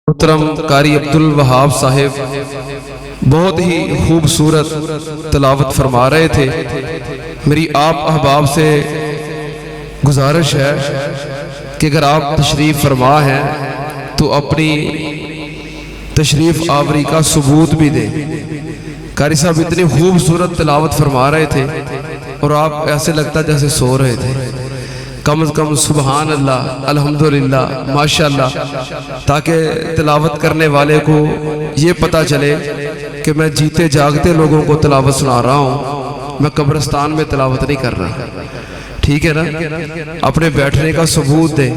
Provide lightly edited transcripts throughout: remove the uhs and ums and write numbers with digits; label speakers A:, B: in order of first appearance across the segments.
A: محترم قاری عبدالوہاب صاحب بہت ہی خوبصورت تلاوت فرما رہے تھے۔ میری آپ احباب سے گزارش ہے کہ اگر آپ تشریف فرما ہیں تو اپنی تشریف آوری کا ثبوت بھی دیں۔ قاری صاحب اتنی خوبصورت تلاوت فرما رہے تھے اور آپ ایسے لگتا جیسے سو رہے تھے۔ کم از کم سبحان اللہ، الحمدللہ، ماشاءاللہ، تاکہ تلاوت کرنے والے کو یہ پتہ چلے کہ میں جیتے جاگتے لوگوں کو تلاوت سنا رہا ہوں، میں قبرستان میں تلاوت نہیں کر رہا۔ ٹھیک ہے نا؟ اپنے بیٹھنے کا ثبوت دیں،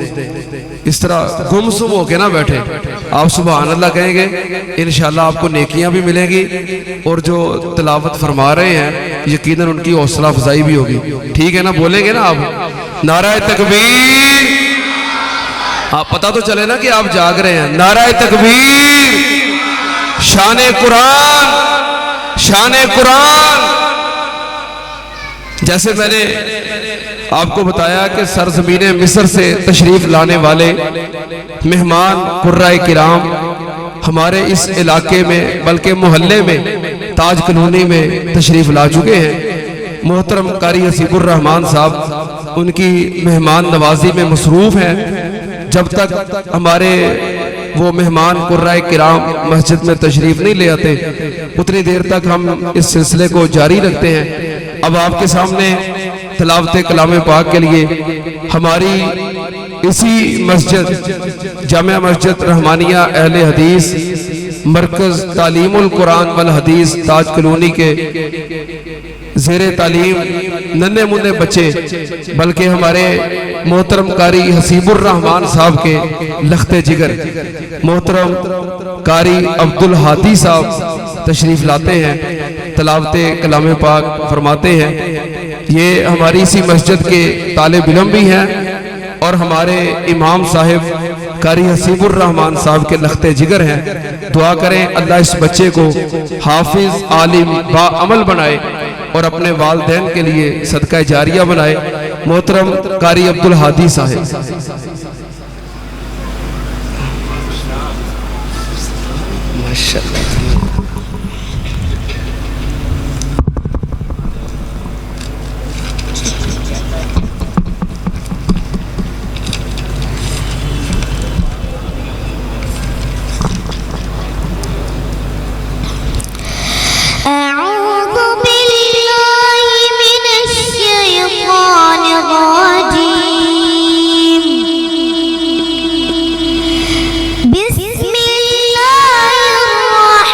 A: اس طرح گم سم ہو کے نہ بیٹھے۔ آپ سبحان اللہ کہیں گے انشاءاللہ آپ کو نیکیاں بھی ملیں گی، اور جو تلاوت فرما رہے ہیں یقیناً ان کی حوصلہ افزائی بھی ہوگی۔ ٹھیک ہے نا؟ بولیں گے نا آپ نعرہ تکبیر؟ آپ پتہ تو چلے نا کہ آپ جاگ رہے ہیں۔ نعرہ تکبیر، شان قرآن، شان قرآن۔ جیسے میں نے آپ کو بتایا کہ سرزمین مصر سے تشریف لانے والے مہمان قرائے کرام ہمارے اس علاقے میں بلکہ محلے میں تاج کلونی میں تشریف لا چکے ہیں۔ محترم قاری حسیب الرحمان صاحب ان کی مہمان نوازی میں مصروف ہیں۔ جب تک ہمارے وہ مہمان قرائے کرام مسجد میں تشریف نہیں لے آتے اتنی دیر تک ہم اس سلسلے کو جاری رکھتے ہیں۔ اب آپ کے سامنے تلاوت کلام پاک کے لیے ہماری اسی مسجد جامع مسجد رحمانیہ اہل حدیث مرکز تعلیم القرآن والحدیث تاج کلونی کے زیر تعلیم ننھے منھے بچے بلکہ ہمارے محترم قاری حسیب الرحمان صاحب کے لخت جگر محترم قاری عبدالہادی صاحب تشریف لاتے ہیں، تلاوت کلام پاک فرماتے ہیں۔ یہ ہماری اسی مسجد کے طالب علم بھی ہیں اور ہمارے امام صاحب قاری حسیب الرحمان صاحب کے لخت جگر ہیں۔ دعا کریں اللہ اس بچے کو حافظ، عالم، با عمل بنائے اور اپنے والدین کے لیے صدقہ جاریہ بنائے۔ محترم قاری عبدالہادی صاحب۔ ماشاءاللہ۔
B: أعوذ بالله من الشيطان الرجيم بسم الله الرحمن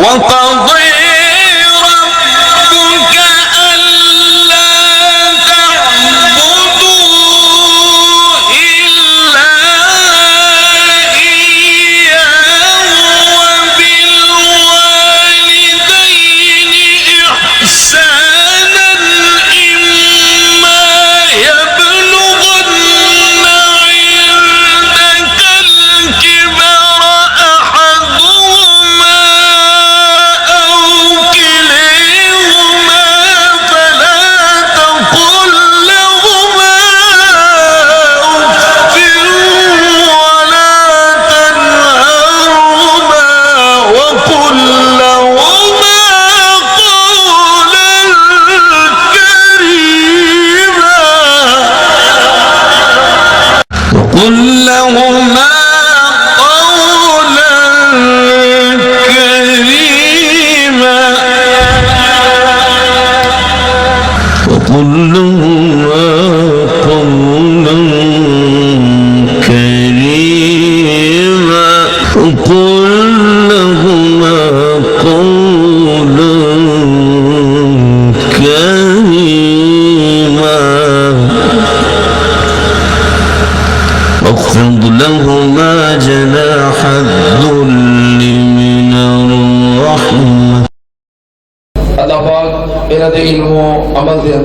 C: وقضى ربك ألا تعبدوا إلا إياه وبالوالدين إحسانا إما يبلغن عندك الكبر أحدهما أو كليهما فلا تقل لهما أف ولا تنهرهما وقل لهما قولا كريما وقل لهما قولا كريما وقل لهما قولا كريما وقل لهما قولا كريما واخفض لهما جناح الذل من الرحمة।
A: अल्लाह पाक इन्हां दे इल्म अमल दे अंदर